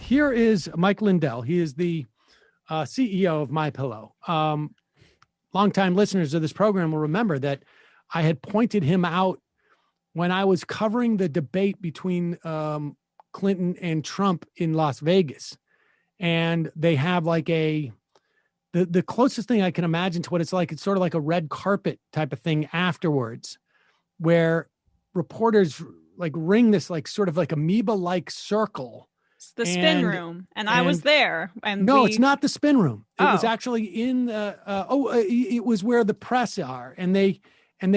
here is Mike Lindell. He is the CEO of MyPillow. Longtime listeners of this program will remember that I had pointed him out when I was covering the debate between Clinton and Trump in Las Vegas. And they have like the closest thing I can imagine to what it's like. It's sort of like a red carpet type of thing afterwards, where reporters like ring this like sort of like amoeba-like circle. It's the spin room. And I was there. And no, it's not the spin room. It was actually in the, it was where the press are. And they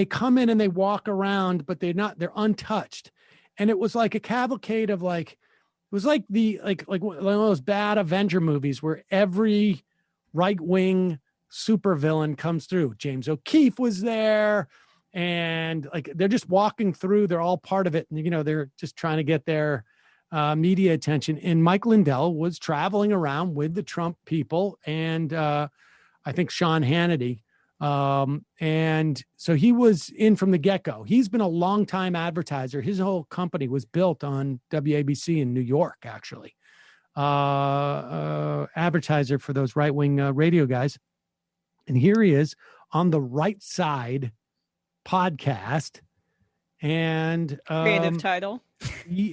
come in and they walk around, but they're untouched. And it was like a cavalcade of like, it was like one of those bad Avenger movies where every right-wing supervillain comes through. James O'Keefe was there, and like they're just walking through. They're all part of it, and they're just trying to get their media attention. And Mike Lindell was traveling around with the Trump people, and I think Sean Hannity. And so he was in from the get-go. He's been a longtime advertiser. His whole company was built on WABC in New York, actually. Advertiser for those right-wing radio guys. And here he is on the Right Side podcast. And creative title. He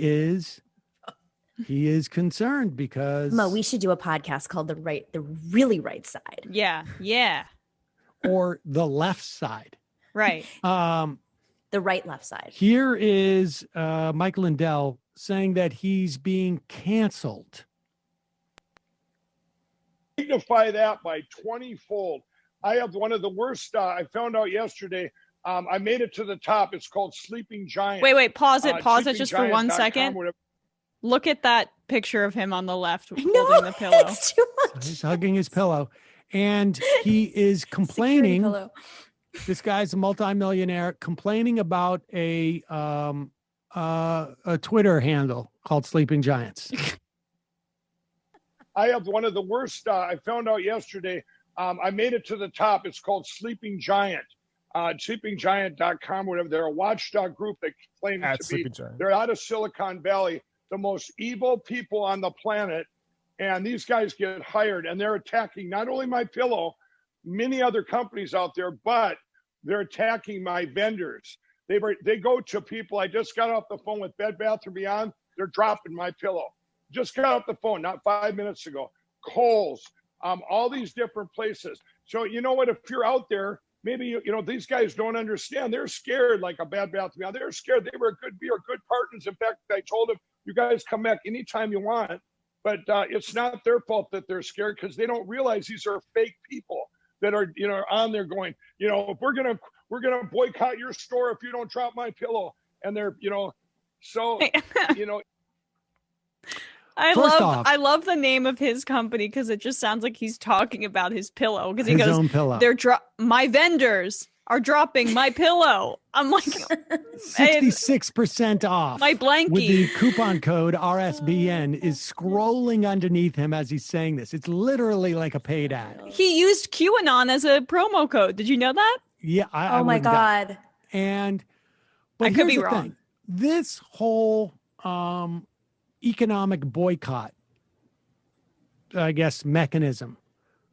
is concerned because Mo, we should do a podcast called the really right side. Yeah. Or the left side. Right. The right left side. Here is Mike Lindell saying that he's being canceled. Magnify that by 20-fold. I have one of the worst. I found out yesterday. I made it to the top. It's called Sleeping Giant. Wait. Pause it just for 1 second. Look at that picture of him on the left holding the pillow. It's too much. He's hugging his pillow. And he is complaining. This guy's a multimillionaire complaining about a Twitter handle called Sleeping Giants. I have one of the worst. I found out yesterday. I made it to the top. It's called Sleeping Giant. Sleepinggiant.com, whatever. They're a watchdog group that claim to be. They're out of Silicon Valley, the most evil people on the planet. And these guys get hired, and they're attacking not only MyPillow, many other companies out there, but they're attacking my vendors. They go to people. I just got off the phone with Bed Bath & Beyond. They're dropping MyPillow. Just got off the phone not 5 minutes ago. Kohl's, all these different places. So you know what? If you're out there, maybe these guys don't understand. They're scared, like a Bed Bath & Beyond. They're scared. They were good partners. In fact, I told them, you guys come back anytime you want. But it's not their fault that they're scared, because they don't realize these are fake people that are on there going, if we're gonna boycott your store if you don't drop MyPillow, and they're so I love the name of his company, because it just sounds like he's talking about his pillow, because he his goes, own pillow. My vendors are dropping MyPillow. I'm like 66% off. My blankie. With the coupon code RSBN is scrolling underneath him as he's saying this. It's literally like a paid ad. He used QAnon as a promo code. Did you know that? Yeah. Oh my God. But I could be wrong. Thing. This whole economic boycott, I guess, mechanism,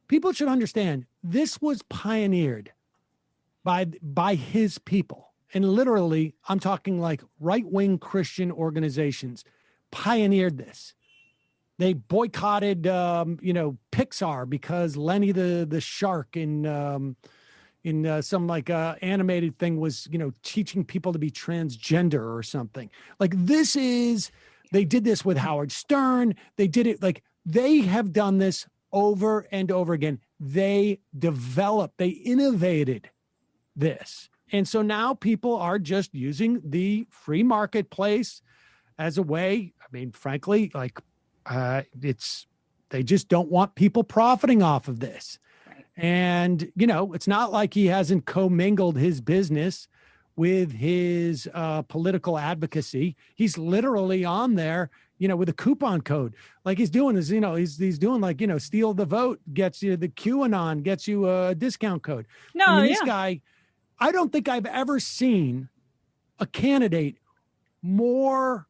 people should understand this was pioneered by his people. And literally, I'm talking like right-wing Christian organizations pioneered this. They boycotted, Pixar because Lenny the shark in some like animated thing was, teaching people to be transgender or something. Like they did this with Howard Stern. They did it they have done this over and over again. They innovated this. And so now people are just using the free marketplace as a way. I mean, frankly, they just don't want people profiting off of this. Right. And, it's not like he hasn't commingled his business with his political advocacy. He's literally on there, with a coupon code. Like he's doing is, he's doing like, steal the vote gets you the QAnon, gets you a discount code. This guy, I don't think I've ever seen a candidate more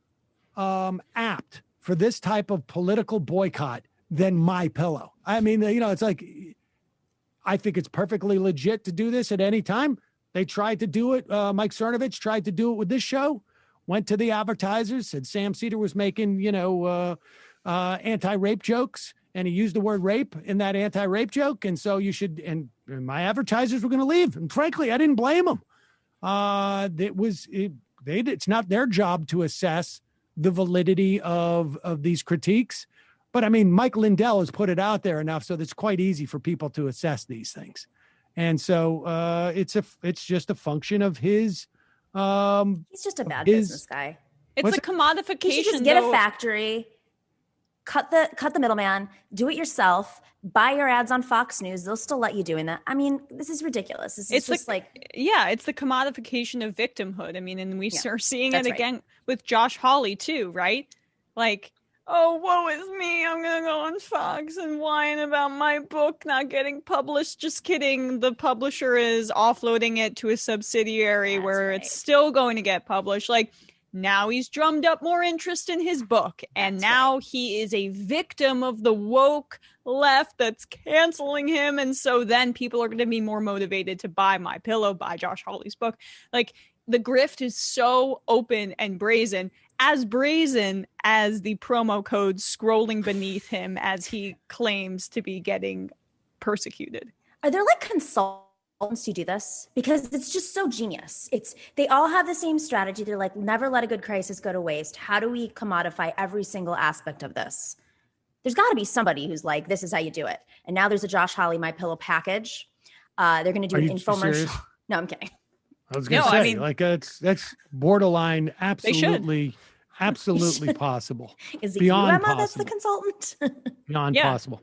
apt for this type of political boycott than MyPillow. I mean, it's like, I think it's perfectly legit to do this at any time. They tried to do it. Mike Cernovich tried to do it with this show, went to the advertisers, said Sam Seder was making, anti-rape jokes, and he used the word rape in that anti-rape joke. And so and my advertisers were going to leave. And frankly, I didn't blame them. It's not their job to assess the validity of these critiques. But I mean, Mike Lindell has put it out there enough so that it's quite easy for people to assess these things. And so it's just a function of his. He's just a bad business guy. It's a commodification. You should just get a factory, cut the middleman, do it yourself, buy your ads on Fox News. They'll still let you doing that. I mean, this is ridiculous. It's just it's the commodification of victimhood. I mean, and we are seeing it again with Josh Hawley too, right? Like, oh, woe is me. I'm going to go on Fox and whine about my book not getting published. Just kidding. The publisher is offloading it to a subsidiary where it's still going to get published. Like, now he's drummed up more interest in his book. And now he is a victim of the woke left that's canceling him. And so then people are going to be more motivated to buy MyPillow, buy Josh Hawley's book. Like, the grift is so open and brazen as the promo code scrolling beneath him as he claims to be getting persecuted. Are there like consultants who do this? Because it's just so genius. They all have the same strategy. They're like, never let a good crisis go to waste. How do we commodify every single aspect of this? There's got to be somebody who's like, this is how you do it. And now there's a Josh Hawley MyPillow package. They're going to do an infomercial. No, I'm kidding. I was going to say, that's borderline absolutely possible. Is it beyond you, Emma, possible. that's the consultant? Beyond possible.